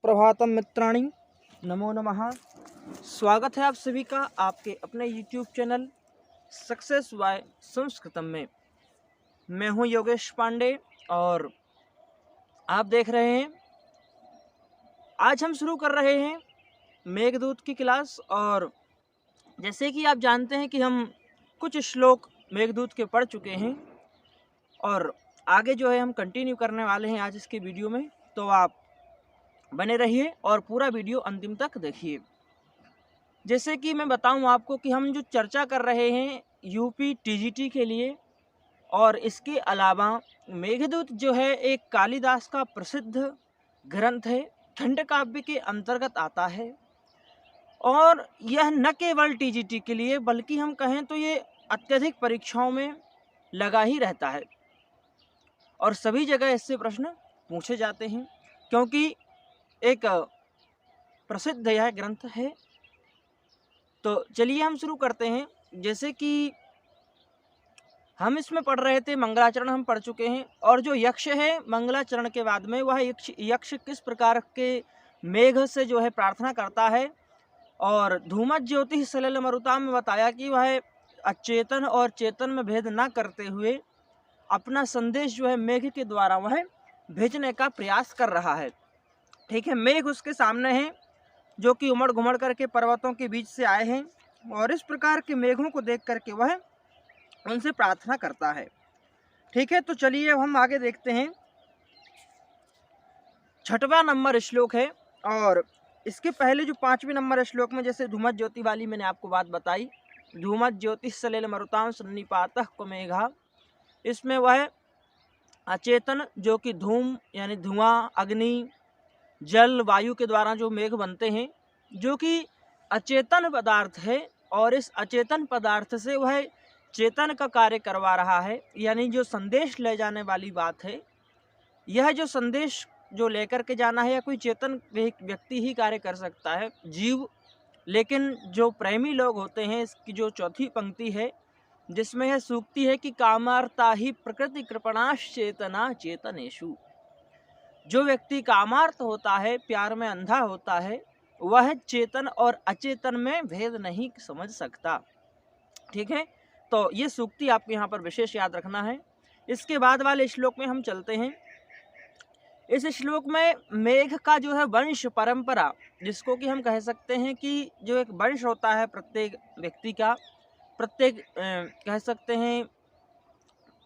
प्रभातम मित्राणि, नमो नमः। स्वागत है आप सभी का आपके अपने यूट्यूब चैनल सक्सेस बाय संस्कृतम में। मैं हूं योगेश पांडे और आप देख रहे हैं। आज हम शुरू कर रहे हैं मेघदूत की क्लास। और जैसे कि आप जानते हैं कि हम कुछ श्लोक मेघदूत के पढ़ चुके हैं और आगे जो है हम कंटिन्यू करने वाले हैं आज इसके वीडियो में। तो आप बने रहिए और पूरा वीडियो अंतिम तक देखिए। जैसे कि मैं बताऊं आपको कि हम जो चर्चा कर रहे हैं यूपी टीजीटी के लिए, और इसके अलावा मेघदूत जो है एक कालिदास का प्रसिद्ध ग्रंथ है, खंड काव्य के अंतर्गत आता है। और यह न केवल टीजीटी के लिए बल्कि हम कहें तो ये अत्यधिक परीक्षाओं में लगा ही रहता है और सभी जगह इससे प्रश्न पूछे जाते हैं, क्योंकि एक प्रसिद्ध यह ग्रंथ है। तो चलिए हम शुरू करते हैं। जैसे कि हम इसमें पढ़ रहे थे, मंगलाचरण हम पढ़ चुके हैं। और जो यक्ष है मंगलाचरण के बाद में, वह यक्ष किस प्रकार के मेघ से जो है प्रार्थना करता है। और धूमत ज्योति सलिल मरुता में बताया कि वह अचेतन और चेतन में भेद न करते हुए अपना संदेश जो है मेघ के द्वारा वह भेजने का प्रयास कर रहा है। ठीक है, मेघ उसके सामने है जो कि उमड़ घुमड़ करके पर्वतों के बीच से आए हैं, और इस प्रकार के मेघों को देख करके वह उनसे प्रार्थना करता है। ठीक है, तो चलिए हम आगे देखते हैं। 6वां नंबर श्लोक है, और इसके पहले जो 5वें नंबर श्लोक में जैसे धूमत ज्योति वाली मैंने आपको बात बताई, धूमत ज्योति सलिल मरुतां सन्निपातः को मेघा, इसमें वह अचेतन जो कि धूम यानी धुआं, अग्नि, जल, वायु के द्वारा जो मेघ बनते हैं, जो कि अचेतन पदार्थ है, और इस अचेतन पदार्थ से वह चेतन का कार्य करवा रहा है। यानी जो संदेश ले जाने वाली बात है, यह जो संदेश जो लेकर के जाना है, या कोई चेतन व्यक्ति ही कार्य कर सकता है, जीव। लेकिन जो प्रेमी लोग होते हैं, इसकी जो चौथी पंक्ति है जिसमें यह सूक्ति है कि कामार्ता ही प्रकृति कृपणाश चेतना चेतनेषु, जो व्यक्ति कामार्थ होता है, प्यार में अंधा होता है, वह चेतन और अचेतन में भेद नहीं समझ सकता। ठीक है, तो ये सूक्ति आपको यहाँ पर विशेष याद रखना है। इसके बाद वाले श्लोक में हम चलते हैं। इस श्लोक में मेघ का जो है वंश परंपरा, जिसको कि हम कह सकते हैं कि जो एक वंश होता है प्रत्येक व्यक्ति का, प्रत्येक कह सकते हैं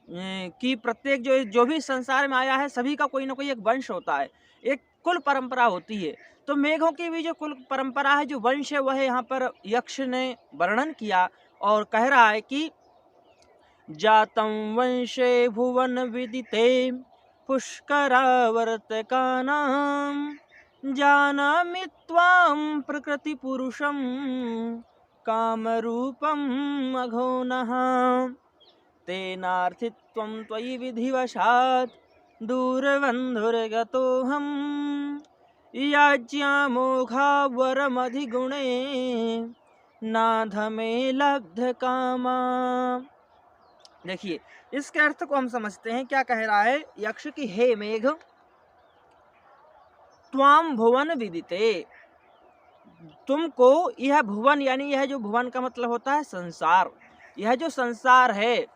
कि प्रत्येक जो भी संसार में आया है, सभी का कोई ना कोई एक वंश होता है, एक कुल परंपरा होती है। तो मेघों की भी जो कुल परंपरा है, जो वंश है, वह यहाँ पर यक्ष ने वर्णन किया और कह रहा है कि जातं वंशे भुवन विदिते पुष्करावर्तकानां जानामि त्वां प्रकृति पुरुषं कामरूपम् अघोनः तेनार्थित्वं त्वयि विधिवशात् दूरबन्धुर्गतोऽहं याज्ञामोघावरमधिगुणे नाधमे लब्धकामा। देखिए, इसके अर्थ को हम समझते हैं। क्या कह रहा है यक्ष की, हे मेघ, त्वाम भुवन विदिते, तुमको यह भुवन, यानी यह जो भुवन का मतलब होता है संसार, यह जो संसार है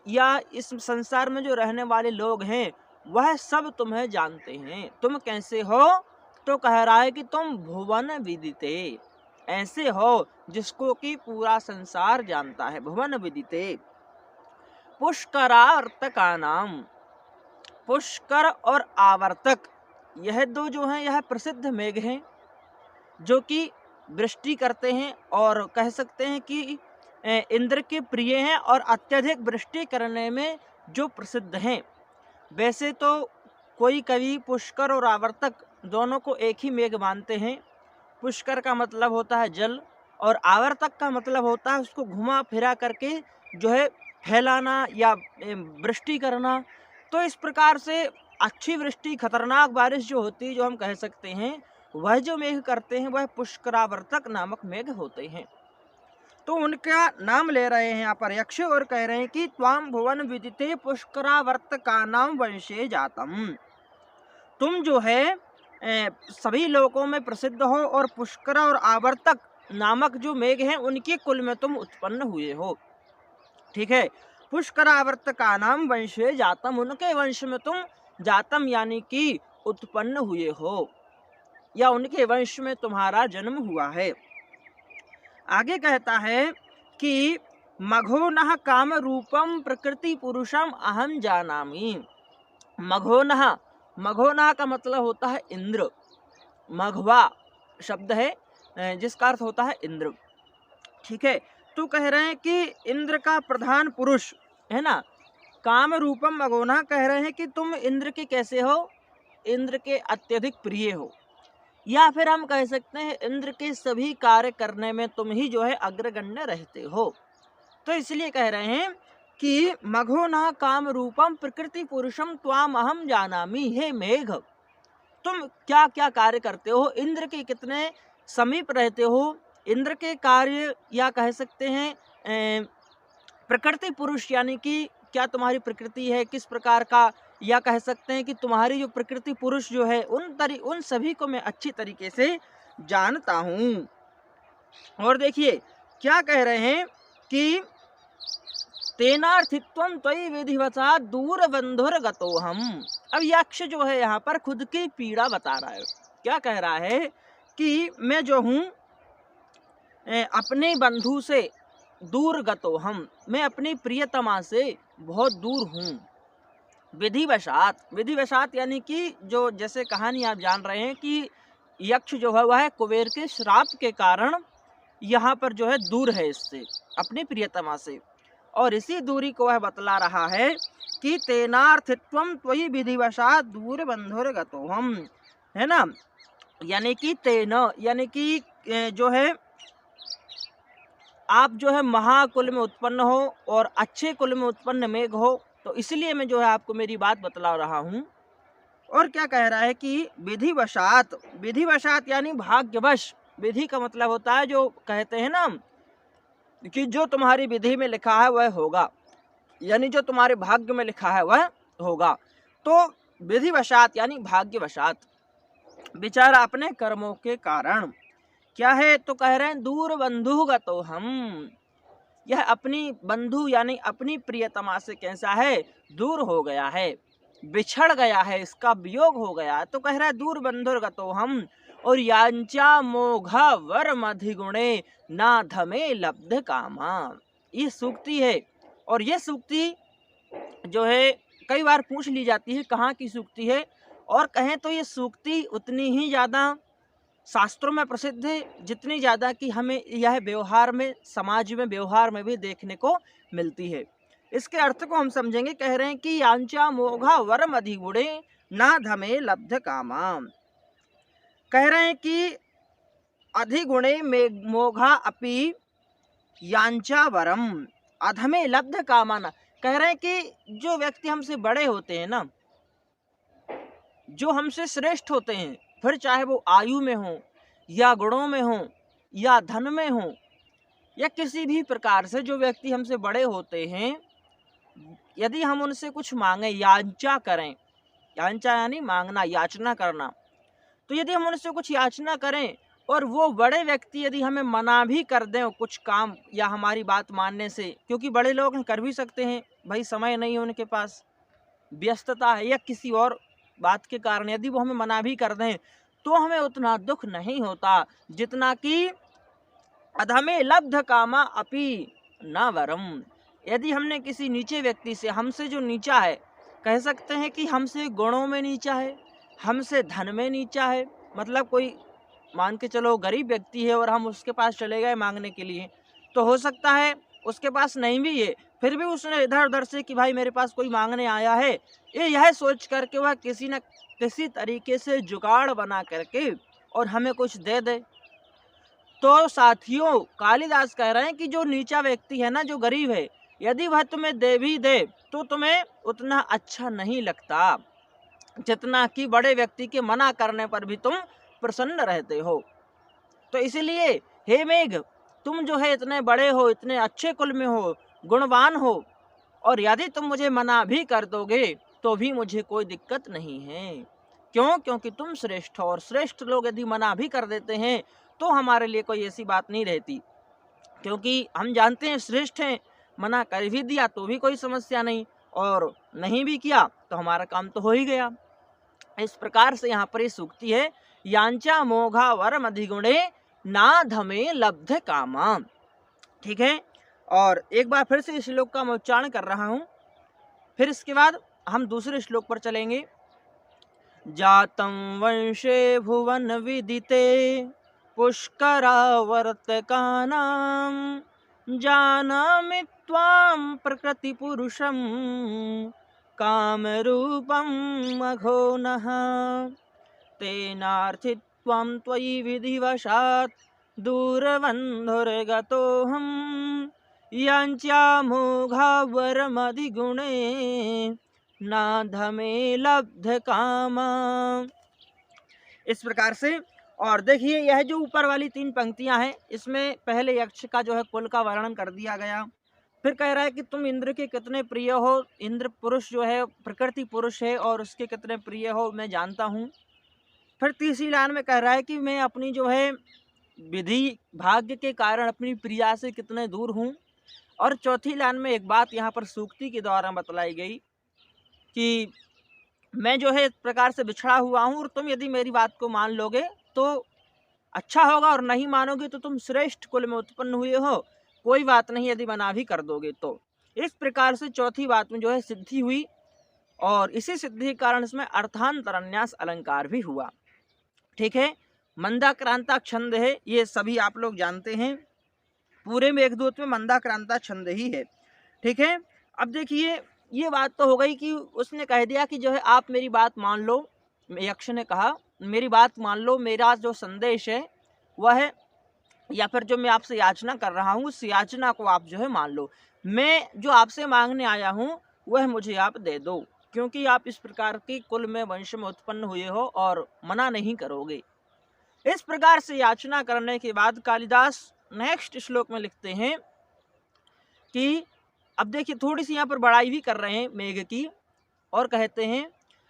या इस संसार में जो रहने वाले लोग हैं, वह सब तुम्हें जानते हैं। तुम कैसे हो? तो कह रहा है कि तुम भुवन विदिते, ऐसे हो जिसको कि पूरा संसार जानता है। भुवन विदिते पुष्करावर्तका नाम, पुष्कर और आवर्तक, यह दो जो हैं यह प्रसिद्ध मेघ हैं, जो कि वृष्टि करते हैं और कह सकते हैं कि इंद्र के प्रिय हैं और अत्यधिक वृष्टि करने में जो प्रसिद्ध हैं। वैसे तो कोई कवि पुष्कर और आवर्तक दोनों को एक ही मेघ मानते हैं। पुष्कर का मतलब होता है जल, और आवर्तक का मतलब होता है उसको घुमा फिरा करके जो है फैलाना या वृष्टि करना। तो इस प्रकार से अच्छी वृष्टि, खतरनाक बारिश जो होती है, जो हम कह सकते हैं, वह जो मेघ करते हैं वह पुष्करावर्तक नामक मेघ होते हैं। तो उनका नाम ले रहे हैं यहाँ पर यक्ष, और कह रहे हैं कि त्वाम भुवन विदिते पुष्करावर्तका नाम वंशे जातम, तुम जो है सभी लोकों में प्रसिद्ध हो, और पुष्कर और आवर्तक नामक जो मेघ हैं उनके कुल में तुम उत्पन्न हुए हो। ठीक है, पुष्कर आवर्तका नाम वंशे जातम, उनके वंश में तुम जातम यानी कि उत्पन्न हुए हो, या उनके वंश में तुम्हारा जन्म हुआ है। आगे कहता है कि मघोनः काम रूपम प्रकृति पुरुषम अहम जानामि। मघोनः, मघोनः का मतलब होता है इंद्र। मघवा शब्द है जिसका अर्थ होता है इंद्र। ठीक है, तो कह रहे हैं कि इंद्र का प्रधान पुरुष है ना, काम रूपम मघोनः, कह रहे हैं कि तुम इंद्र के कैसे हो, इंद्र के अत्यधिक प्रिय हो, या फिर हम कह सकते हैं इंद्र के सभी कार्य करने में तुम ही जो है अग्रगण्य रहते हो। तो इसलिए कह रहे हैं कि मघोनः काम रूपम प्रकृति पुरुषम त्वाम अहम जानामि। हे मेघ, तुम क्या क्या कार्य करते हो, इंद्र के कितने समीप रहते हो, इंद्र के कार्य, या कह सकते हैं प्रकृति पुरुष यानी कि क्या तुम्हारी प्रकृति है, किस प्रकार का, या कह सकते हैं कि तुम्हारी जो प्रकृति पुरुष जो है उन सभी को मैं अच्छी तरीके से जानता हूँ। और देखिए क्या कह रहे हैं कि तेनार्थित्वं त्वयि विधिवता दूर बंधुर्गतो हम। अब यक्ष जो है यहाँ पर खुद की पीड़ा बता रहा है। क्या कह रहा है कि मैं जो हूँ अपने बंधु से दूर गतो हम, मैं अपनी प्रियतमा से बहुत दूर हूँ। विधिवशात, विधिवशात यानी कि जो जैसे कहानी आप जान रहे हैं कि यक्ष जो है वह कुबेर के श्राप के कारण यहाँ पर जो है दूर है इससे, अपनी प्रियतमा से, और इसी दूरी को वह बतला रहा है कि तेनार्थित्वम त्वयि विधिवशात दूर बंधुर्गतो हम, है ना, यानी कि तेना यानी कि जो है आप जो है महाकुल में उत्पन्न हो और अच्छे कुल में उत्पन्न मेघ हो, तो इसलिए मैं जो है आपको मेरी बात बतला रहा हूँ। और क्या कह रहा है कि विधिवशात, विधिवशात यानी भाग्यवश, विधि का मतलब होता है जो कहते हैं ना कि जो तुम्हारी विधि में लिखा है वह होगा, यानी जो तुम्हारे भाग्य में लिखा है वह होगा। तो विधिवशात यानी भाग्यवशात, बेचारा अपने कर्मों के कारण क्या है, तो कह रहे हैं दूर बंधुगतो हम, यह अपनी बंधु यानी अपनी प्रियतमा से कैसा है, दूर हो गया है, बिछड़ गया है, इसका वियोग हो गया। तो कह रहा है दूर बंधुर्गतो हम, और यांचा मोघा वर मधिगुणे ना धमे लब्ध कामा। ये सूक्ति है, और ये सूक्ति जो है कई बार पूछ ली जाती है कहाँ की सूक्ति है, और कहें तो ये सूक्ति उतनी ही ज़्यादा शास्त्रों में प्रसिद्ध है जितनी ज़्यादा कि हमें यह व्यवहार में, समाज में व्यवहार में भी देखने को मिलती है। इसके अर्थ को हम समझेंगे। कह रहे हैं कि यांचा मोघा वरम अधिगुणे ना धमे लब्ध कामा। कह रहे हैं कि अधिगुणे मोघा अपि यांचा वरम अधमे लब्ध कामाना। कह रहे हैं कि जो व्यक्ति हमसे बड़े होते हैं ना, जो हमसे श्रेष्ठ होते हैं, फिर चाहे वो आयु में हो या गुणों में हो या धन में हो या किसी भी प्रकार से, जो व्यक्ति हमसे बड़े होते हैं, यदि हम उनसे कुछ मांगे, याचना करें, याचना यानी मांगना, याचना करना, तो यदि हम उनसे कुछ याचना करें और वो बड़े व्यक्ति यदि हमें मना भी कर दें कुछ काम या हमारी बात मानने से, क्योंकि बड़े लोग कर भी सकते हैं, भाई समय नहीं है उनके पास, व्यस्तता है या किसी और बात के कारण, यदि वो हमें मना भी कर दें तो हमें उतना दुख नहीं होता जितना कि अधमे लब्ध कामा अपि न वरम। यदि हमने किसी नीचे व्यक्ति से, हमसे जो नीचा है, कह सकते हैं कि हमसे गुणों में नीचा है, हमसे धन में नीचा है, मतलब कोई मान के चलो गरीब व्यक्ति है और हम उसके पास चले गए मांगने के लिए, तो हो सकता है उसके पास नहीं भी है, फिर भी उसने इधर उधर से कि भाई मेरे पास कोई मांगने आया है, यह सोच करके वह किसी न किसी तरीके से जुगाड़ बना करके और हमें कुछ दे दे। तो साथियों, कालिदास कह रहे हैं कि जो नीचा व्यक्ति है ना, जो गरीब है, यदि वह तुम्हें दे भी दे तो तुम्हें उतना अच्छा नहीं लगता जितना कि बड़े व्यक्ति के मना करने पर भी तुम प्रसन्न रहते हो। तो इसलिए हे मेघ, तुम जो है इतने बड़े हो, इतने अच्छे कुल में हो, गुणवान हो, और यदि तुम मुझे मना भी कर दोगे तो भी मुझे कोई दिक्कत नहीं है। क्यों? क्योंकि तुम श्रेष्ठ हो, और श्रेष्ठ लोग यदि मना भी कर देते हैं तो हमारे लिए कोई ऐसी बात नहीं रहती, क्योंकि हम जानते हैं श्रेष्ठ हैं, मना कर भी दिया तो भी कोई समस्या नहीं, और नहीं भी किया तो हमारा काम तो हो ही गया। इस प्रकार से यहाँ पर ये सूक्ति है, यांचा मोघा वरम अधिगुणे ना धमे लब्ध कामा। ठीक है, और एक बार फिर से इस श्लोक का मैं उच्चारण कर रहा हूँ, फिर इसके बाद हम दूसरे श्लोक पर चलेंगे। जातं वंशे भुवन विदिते पुष्करावर्तकानां जानामि त्वां प्रकृतिपुरुषं कामरूपं मघोनः तेनार्थित्वं त्वयि विधिवशात् दूरबन्धुर्गतोऽहं याञ्चामोघावरमधिगुणे नाधमे लब्ध कामा। इस प्रकार से, और देखिए यह जो ऊपर वाली 3 पंक्तियां हैं, इसमें पहले यक्ष का जो है कुल का वर्णन कर दिया गया, फिर कह रहा है कि तुम इंद्र के कितने प्रिय हो, इंद्र पुरुष जो है प्रकृति पुरुष है और उसके कितने प्रिय हो मैं जानता हूँ। फिर तीसरी लाइन में कह रहा है कि मैं अपनी जो है विधि भाग्य के कारण अपनी प्रिया से कितने दूर हूँ। और चौथी लाइन में एक बात यहाँ पर सूक्ति के द्वारा बतलाई गई कि मैं जो है इस प्रकार से बिछड़ा हुआ हूँ, और तुम यदि मेरी बात को मान लोगे तो अच्छा होगा, और नहीं मानोगे तो तुम श्रेष्ठ कुल में उत्पन्न हुए हो, कोई बात नहीं यदि मना भी कर दोगे तो। इस प्रकार से चौथी बात में जो है सिद्धि हुई, और इसी सिद्धि के कारण इसमें अर्थांतरन्यास अलंकार भी हुआ। ठीक है, मंदाक्रांता छंद है, ये सभी आप लोग जानते हैं, पूरे मेघदूत में मंदाक्रांता छंद ही है। ठीक है, अब देखिए ये बात तो हो गई कि उसने कह दिया कि जो है आप मेरी बात मान लो, यक्ष ने कहा मेरी बात मान लो, मेरा जो संदेश है वह है, या फिर जो मैं आपसे याचना कर रहा हूँ उस याचना को आप जो है मान लो, मैं जो आपसे मांगने आया हूँ वह मुझे आप दे दो, क्योंकि आप इस प्रकार की कुल में वंश में उत्पन्न हुए हो और मना नहीं करोगे। इस प्रकार से याचना करने के बाद कालिदास नेक्स्ट श्लोक में लिखते हैं कि अब देखिए थोड़ी सी यहाँ पर बड़ाई भी कर रहे हैं मेघ की, और कहते हैं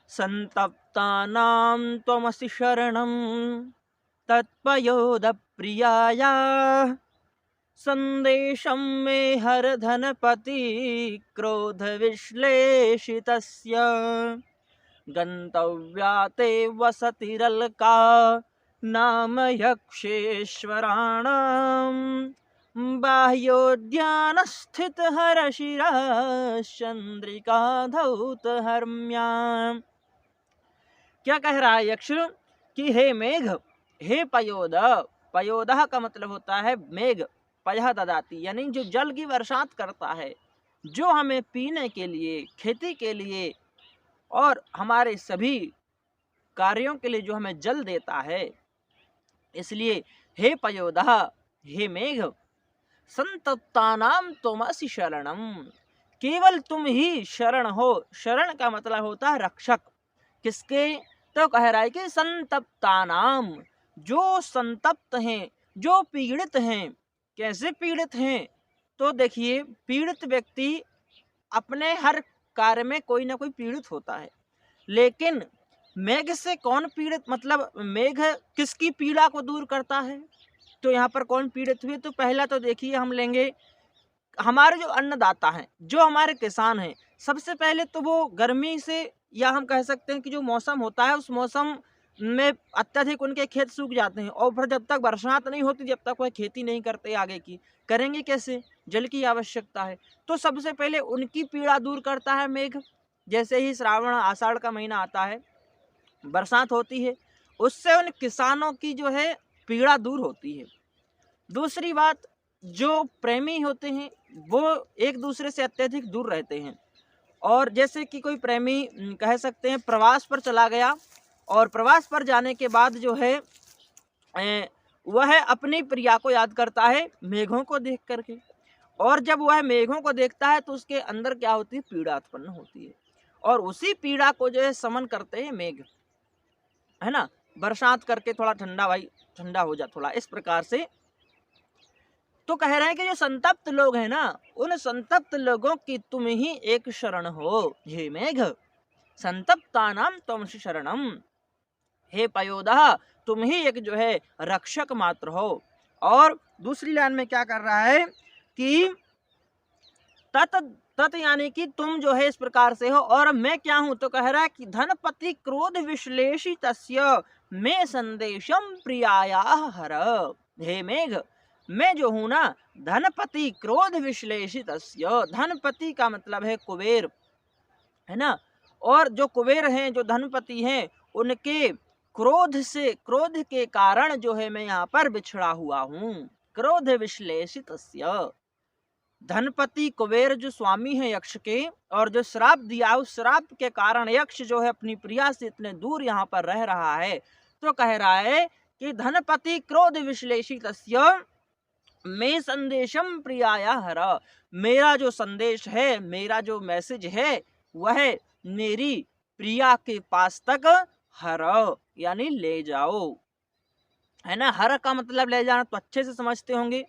संतप्तानां त्वमसि शरणं तत्पयोद प्रियाया संदेशं मे हर धनपति क्रोध विश्लेषितस्य गंतव्या ते वसतिरल्का नाम यक्षेश्वराणां बाह्योद्यानस्थित हरशिरा चंद्रिका धौतहर्म्यां। क्या कह रहा है यक्ष कि हे मेघ, हे पयोद, पयोदः का मतलब होता है मेघ, पयः ददाती यानी जो जल की बरसात करता है, जो हमें पीने के लिए, खेती के लिए और हमारे सभी कार्यों के लिए जो हमें जल देता है, इसलिए हे पयोदः, हे मेघ, संतप्तानां त्वमसि शरणम, केवल तुम ही शरण हो। शरण का मतलब होता है रक्षक। किसके? तो कह रहा है कि संतप्तानाम, जो संतप्त हैं, जो पीड़ित हैं। कैसे पीड़ित हैं? तो देखिए पीड़ित व्यक्ति अपने हर कार्य में कोई ना कोई पीड़ित होता है, लेकिन मेघ से कौन पीड़ित, मतलब मेघ किसकी पीड़ा को दूर करता है? तो यहाँ पर कौन पीड़ित हुए? तो पहला तो देखिए हम लेंगे हमारे जो अन्नदाता हैं, जो हमारे किसान हैं। सबसे पहले तो वो गर्मी से, या हम कह सकते हैं कि जो मौसम होता है उस मौसम में अत्यधिक उनके खेत सूख जाते हैं, और फिर जब तक बरसात नहीं होती, जब तक वह खेती नहीं करते, आगे की करेंगे कैसे? जल की आवश्यकता है। तो सबसे पहले उनकी पीड़ा दूर करता है मेघ। जैसे ही श्रावण आषाढ़ का महीना आता है, बरसात होती है, उससे उन किसानों की जो है पीड़ा दूर होती है। दूसरी बात, जो प्रेमी होते हैं वो एक दूसरे से अत्यधिक दूर रहते हैं, और जैसे कि कोई प्रेमी कह सकते हैं प्रवास पर चला गया, और प्रवास पर जाने के बाद जो है वह अपनी प्रिया को याद करता है मेघों को देख करके, और जब वह मेघों को देखता है तो उसके अंदर क्या होती है? पीड़ा उत्पन्न होती है, और उसी पीड़ा को जो है समन करते हैं मेघ, है ना, बरसात करके थोड़ा ठंडा, भाई ठंडा हो जा थोड़ा, इस प्रकार से। तो कह रहे हैं कि जो संतप्त लोग हैं ना, उन संतप्त लोगों की तुम ही एक शरण हो, हे मेघ, संतप्तानां त्वमसि शरणम। हे पयोदः, तुम ही एक जो है रक्षक मात्र हो। और दूसरी लाइन में क्या कर रहा है कि तत तत यानी कि तुम जो है इस प्रकार से हो, और मैं क्या हूं, तो कह रहा है कि धनपति क्रोध विश्लेषी तस्य मैं संदेशम प्रियाया हर। हे मेघ, मैं जो हूं ना, धनपति क्रोध विश्लेषी तस्य, धनपति का मतलब है कुबेर, है ना। और जो कुबेर हैं, जो धनपति हैं, उनके क्रोध के कारण जो है मैं यहाँ पर बिछड़ा हुआ हूँ। क्रोध विश्लेषित, धनपति कुबेर जो स्वामी है यक्ष के, और जो श्राप दिया, उस श्राप के कारण यक्ष जो है अपनी प्रिया से इतने दूर यहाँ पर रह रहा है। तो कह रहा है कि धनपति क्रोध विश्लेषित मैं संदेशम प्रियाया हर, मेरा जो संदेश है, मेरा जो मैसेज है, वह मेरी प्रिया के पास तक हर यानी ले जाओ, है ना। हर का मतलब ले जाना तो अच्छे से समझते होंगे।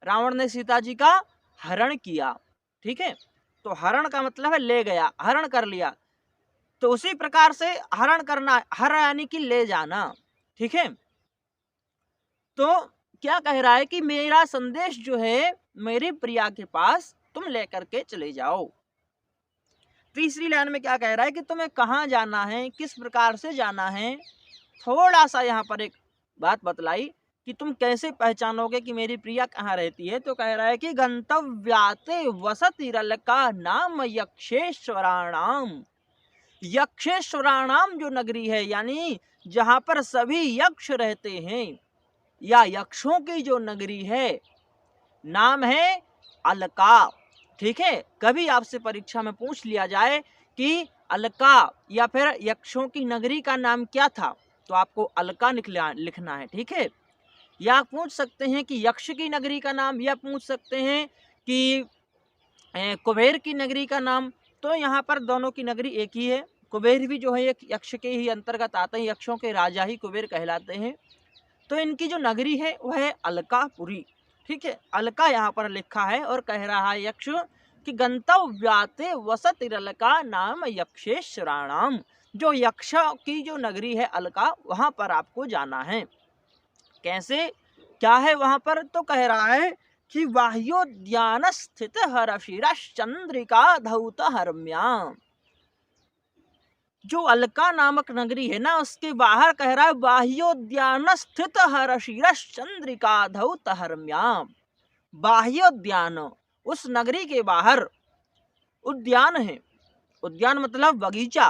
रावण ने सीता जी का हरण किया, ठीक है, तो हरण का मतलब है ले गया, हरण कर लिया। तो उसी प्रकार से हरण करना, हर यानी कि ले जाना, ठीक है। तो क्या कह रहा है कि मेरा संदेश जो है मेरी प्रिया के पास तुम लेकर के चले जाओ। तीसरी लाइन में क्या कह रहा है कि तुम्हें कहाँ जाना है, किस प्रकार से जाना है। थोड़ा सा यहाँ पर एक बात बतलाई कि तुम कैसे पहचानोगे कि मेरी प्रिया कहाँ रहती है। तो कह रहा है कि गंतव्याते वसतिरलका नाम यक्षेश्वराणाम, यक्षेश्वराणाम जो नगरी है, यानी जहाँ पर सभी यक्ष रहते हैं, या यक्षों की जो नगरी है, नाम है अलका, ठीक है। कभी आपसे परीक्षा में पूछ लिया जाए कि अलका या फिर यक्षों की नगरी का नाम क्या था, तो आपको अलका लिखना है, ठीक है। या पूछ सकते हैं कि यक्ष की नगरी का नाम, या पूछ सकते हैं कि कुबेर की नगरी का नाम। तो यहाँ पर दोनों की नगरी एक ही है। कुबेर भी जो है एक यक्ष के ही अंतर्गत आते हैं, यक्षों के राजा ही कुबेर कहलाते हैं। तो इनकी जो नगरी है वह है अलकापुरी, ठीक है। अलका यहाँ पर लिखा है, और कह रहा है यक्ष कि गंतव्याते वसतिरलका नाम यक्षेश्वराणाम, जो यक्ष की जो नगरी है अलका, वहां पर आपको जाना है। कैसे, क्या है वहां पर, तो कह रहा है कि बाह्योद्यान स्थित हरशिरा चंद्रिका धौत हरम्या, जो अलका नामक नगरी है ना, उसके बाहर कह रहा है बाह्योद्यान स्थित हरशिरस चंद्रिका धौत हरम्या। बाह्योद्यान, उस नगरी के बाहर उद्यान है। उद्यान मतलब बगीचा,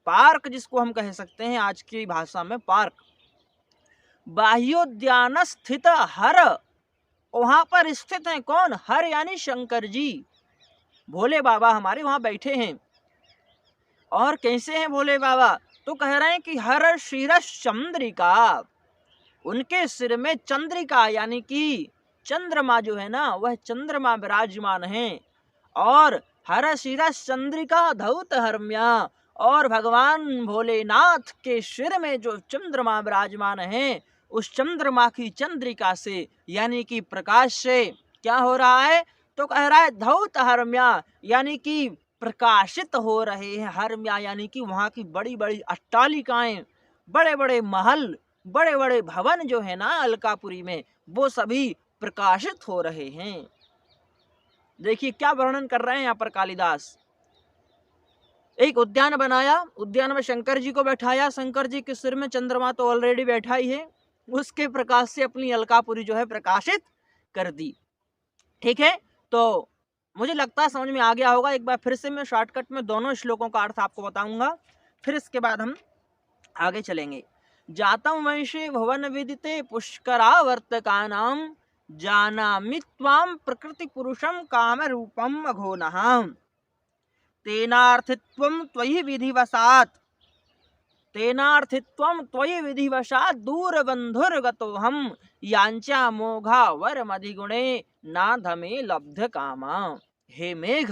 पार्क जिसको हम कह सकते हैं आज की भाषा में पार्क। बाह्योद्यान स्थित हर, वहां पर स्थित है कौन, हर यानी शंकर जी, भोले बाबा हमारे वहां बैठे हैं। और कैसे हैं भोले बाबा, तो कह रहे हैं कि हर शीरस चंद्रिका, उनके सिर में चंद्रिका यानी कि चंद्रमा जो है ना, वह चंद्रमा विराजमान है। और हर शीरस चंद्रिका धौत हरम्या, और भगवान भोलेनाथ के सिर में जो चंद्रमा विराजमान है, उस चंद्रमा की चंद्रिका से यानी कि प्रकाश से क्या हो रहा है, तो कह रहा है धौत हरम्या, यानी कि प्रकाशित हो रहे हैं। हरम्या यानी कि वहाँ की बड़ी बड़ी अट्टालिकाएं, बड़े बड़े महल, बड़े बड़े भवन जो है ना अलकापुरी में, वो सभी प्रकाशित हो रहे हैं। देखिए क्या वर्णन कर रहे हैं यहाँ पर कालिदास। एक उद्यान बनाया, उद्यान में शंकर जी को बैठाया, शंकर जी के सिर में चंद्रमा तो ऑलरेडी बैठा ही है, उसके प्रकाश से अपनी अलकापुरी जो है प्रकाशित कर दी, ठीक है। तो मुझे लगता है समझ में आ गया होगा। एक बार फिर से मैं शॉर्टकट में दोनों श्लोकों का अर्थ आपको बताऊंगा, फिर इसके बाद हम आगे चलेंगे। जातम वंशे भुवन विदिते पुष्करावर्तकानां जानामि त्वां प्रकृति पुरुषं काम रूपम अघोनः तेनार्थित्वं त्वयि विधिवशात्, तेनार्थित्वं त्वयि विधिवशात् दूरबन्धुर्गतोऽहं यांचा मोघा वरमधिगुणे नाधमे लब्ध कामा। हे मेघ,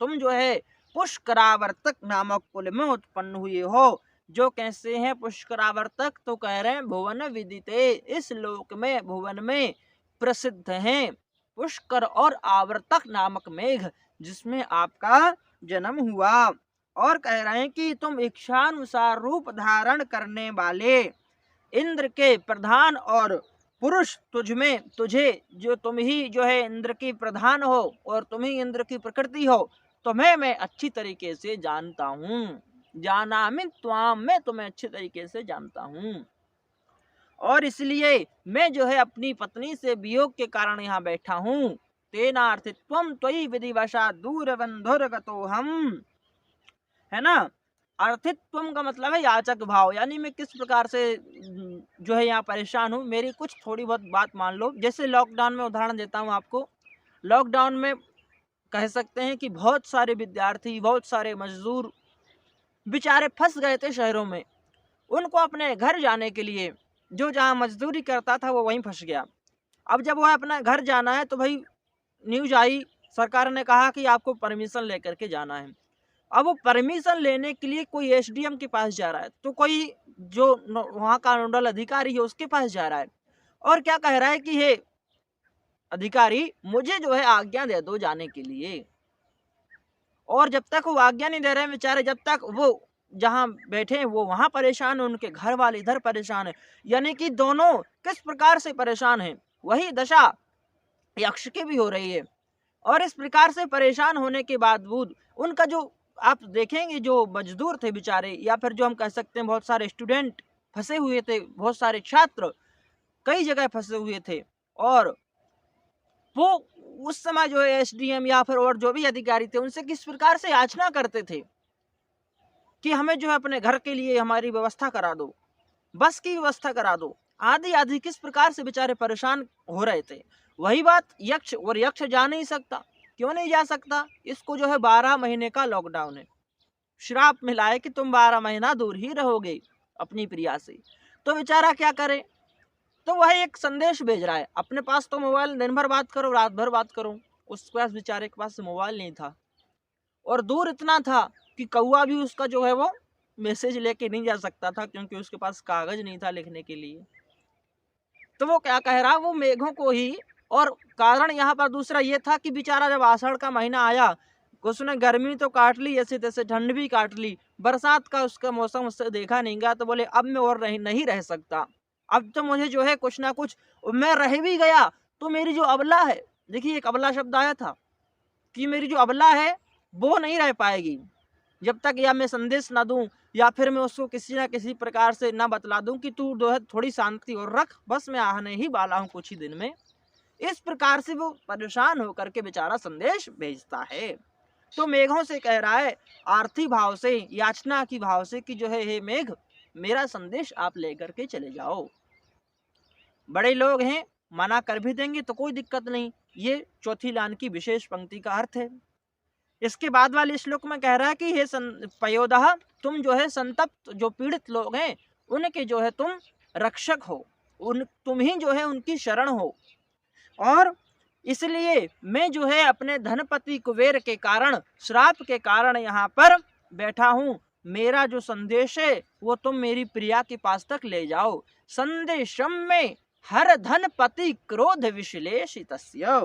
तुम जो है पुष्करावर्तक नामक कुल में उत्पन्न हुए हो। जो कैसे हैं पुष्करावर्तक, तो कह रहे हैं भुवन विदिते, इस लोक में भुवन में प्रसिद्ध हैं पुष्कर और आवर्तक नामक मेघ, जिसमें आपका जन्म हुआ। और कह रहे हैं कि तुम इच्छानुसार रूप धारण करने वाले इंद्र के प्रधान और पुरुष तुझे जो तुम ही जो है इंद्र की प्रधान हो और तुम ही इंद्र की प्रकृति हो, तुम्हें मैं अच्छी तरीके से जानता हूँ। जानामि त्वाम, मैं तुम्हें अच्छे तरीके से जानता हूँ, और इसलिए मैं जो है अपनी पत्नी से वियोग के कारण यहाँ बैठा हूँ। तेनार्थित्वम त्वयि विधिवशा दूर बंधुर्गतो हम, है ना। अर्थित्वम का मतलब है याचक भाव, यानी मैं किस प्रकार से जो है यहाँ परेशान हूँ, मेरी कुछ थोड़ी बहुत बात मान लो। जैसे लॉकडाउन में उदाहरण देता हूँ आपको। लॉकडाउन में कह सकते हैं कि बहुत सारे विद्यार्थी, बहुत सारे मजदूर बेचारे फंस गए थे शहरों में। उनको अपने घर जाने के लिए, जो जहाँ मजदूरी करता था वो वहीं फंस गया। अब जब वह अपना घर जाना है तो भाई न्यूज आई, सरकार ने कहा कि आपको परमिशन लेकर के जाना है। अब वो परमिशन लेने के लिए कोई एसडीएम के पास जा रहा है, तो कोई जो वहाँ का नोडल अधिकारी है उसके पास जा रहा है, और क्या कह रहा है कि हे अधिकारी, मुझे जो है आज्ञा दे दो जाने के लिए। और जब तक वो आज्ञा नहीं दे रहे हैं बेचारे, जब तक वो जहाँ बैठे हैं वो वहाँ परेशान है, उनके घर वाले इधर परेशान है, यानी कि दोनों किस प्रकार से परेशान हैं। वही दशा यक्ष की भी हो रही है। और इस प्रकार से परेशान होने के बावजूद उनका जो आप देखेंगे जो मजदूर थे बेचारे, या फिर जो हम कह सकते हैं बहुत सारे स्टूडेंट फंसे हुए थे, बहुत सारे छात्र कई जगह फंसे हुए थे, और वो उस समय जो है एसडीएम या फिर और जो भी अधिकारी थे उनसे किस प्रकार से याचना करते थे कि हमें जो है अपने घर के लिए हमारी व्यवस्था करा दो, बस की व्यवस्था करा दो, आदि आदि किस प्रकार से बेचारे परेशान हो रहे थे। वही बात यक्ष, और यक्ष जा नहीं सकता। क्यों नहीं जा सकता? इसको जो है 12 महीने का लॉकडाउन है, श्राप मिला है कि तुम 12 महीना दूर ही रहोगे अपनी प्रिया से। तो बेचारा क्या करे, तो वह एक संदेश भेज रहा है। अपने पास तो मोबाइल दिन भर बात करो, रात भर बात करो, उसके पास बेचारे के पास मोबाइल नहीं था, और दूर इतना था कि कौआ भी उसका जो है वो मैसेज लेके नहीं जा सकता था, क्योंकि उसके पास कागज नहीं था लिखने के लिए। तो वो क्या कह रहा, वो मेघों को ही, और कारण यहाँ पर दूसरा ये था कि बेचारा जब आषाढ़ का महीना आया, उसने गर्मी तो काट ली, ऐसे तैसे ठंड भी काट ली, बरसात का उसका मौसम उससे देखा नहीं गया, तो बोले अब मैं और नहीं रह सकता, अब तो मुझे जो है कुछ ना कुछ, मैं रह भी गया तो मेरी जो अबला है, देखिए एक अबला शब्द आया था कि मेरी जो अबला है वो नहीं रह पाएगी जब तक या मैं संदेश ना दूं, या फिर मैं उसको किसी ना किसी प्रकार से ना बतला दूं कि तू जो है थोड़ी शांति और रख, बस मैं आने ही वाला हूं कुछ ही दिन में। इस प्रकार से वो परेशान होकर के बेचारा संदेश भेजता है। तो मेघों से कह रहा है आर्थिक भाव से, याचना की भाव से कि जो है हे मेघ, मेरा संदेश आप लेकर के चले जाओ। बड़े लोग हैं, मना कर भी देंगे तो कोई दिक्कत नहीं। ये चौथी लाइन की विशेष पंक्ति का अर्थ है। इसके बाद वाले श्लोक में कह रहा है कि हे पयोदह, तुम जो है संतप्त जो पीड़ित लोग हैं उनके जो है तुम रक्षक हो, तुम ही जो है उनकी शरण हो, और इसलिए मैं जो है अपने धनपति कुबेर के कारण, श्राप के कारण यहाँ पर बैठा हूँ। मेरा जो संदेश है वो तुम मेरी प्रिया के पास तक ले जाओ। संदेशम में हर धनपति क्रोध विश्लेषितस्य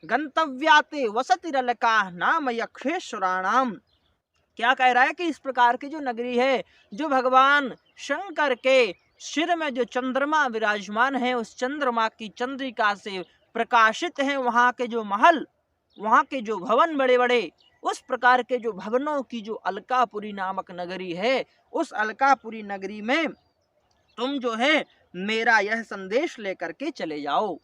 गंतव्याते वसतिरलका नाम यक्षेश्वराणाम। क्या कह रहा है कि इस प्रकार की जो नगरी है, जो भगवान शंकर के सिर में जो चंद्रमा विराजमान है, उस चंद्रमा की चंद्रिका से प्रकाशित है वहाँ के जो महल, वहाँ के जो भवन बड़े बड़े, उस प्रकार के जो भवनों की जो अलकापुरी नामक नगरी है, उस अलकापुरी नगरी में तुम जो है मेरा यह संदेश लेकर के चले जाओ,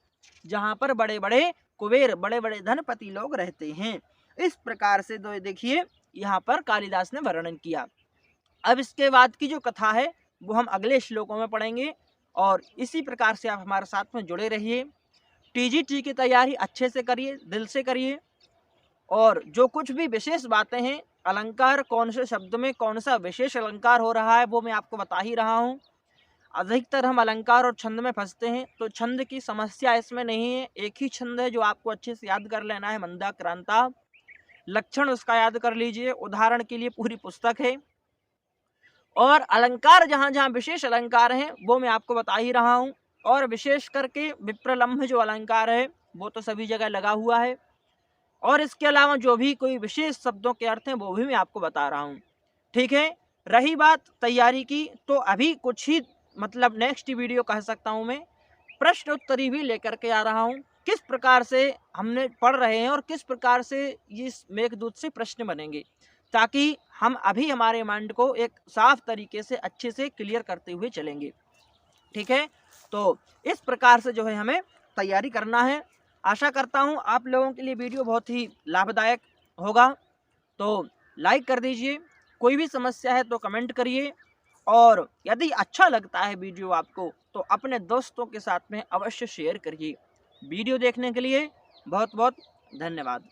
जहाँ पर बड़े बड़े कुबेर, बड़े बड़े धनपति लोग रहते हैं। इस प्रकार से दो देखिए यहाँ पर कालिदास ने वर्णन किया। अब इसके बाद की जो कथा है वो हम अगले श्लोकों में पढ़ेंगे, और इसी प्रकार से आप हमारे साथ में जुड़े रहिए। टीजीटी की तैयारी अच्छे से करिए, दिल से करिए, और जो कुछ भी विशेष बातें हैं, अलंकार कौन से शब्द में कौन सा विशेष अलंकार हो रहा है वो मैं आपको बता ही रहा हूँ। अधिकतर हम अलंकार और छंद में फंसते हैं, तो छंद की समस्या इसमें नहीं है। एक ही छंद है जो आपको अच्छे से याद कर लेना है, मंदाक्रांता। लक्षण उसका याद कर लीजिए, उदाहरण के लिए पूरी पुस्तक है। और अलंकार जहाँ जहाँ विशेष अलंकार हैं वो मैं आपको बता ही रहा हूँ, और विशेष करके विप्रलम्भ जो अलंकार है वो तो सभी जगह लगा हुआ है। और इसके अलावा जो भी कोई विशेष शब्दों के अर्थ हैं वो भी मैं आपको बता रहा हूँ। ठीक है। रही बात तैयारी की, तो अभी कुछ ही मतलब नेक्स्ट वीडियो कह सकता हूँ मैं, प्रश्न उत्तरी भी लेकर के आ रहा हूँ। किस प्रकार से हमने पढ़ रहे हैं और किस प्रकार से इस मेघदूत से प्रश्न बनेंगे, ताकि हम अभी हमारे माइंड को एक साफ तरीके से अच्छे से क्लियर करते हुए चलेंगे। ठीक है। तो इस प्रकार से जो है हमें तैयारी करना है। आशा करता हूँ आप लोगों के लिए वीडियो बहुत ही लाभदायक होगा। तो लाइक कर दीजिए, कोई भी समस्या है तो कमेंट करिए, और यदि अच्छा लगता है वीडियो आपको तो अपने दोस्तों के साथ में अवश्य शेयर करिए। वीडियो देखने के लिए बहुत बहुत धन्यवाद।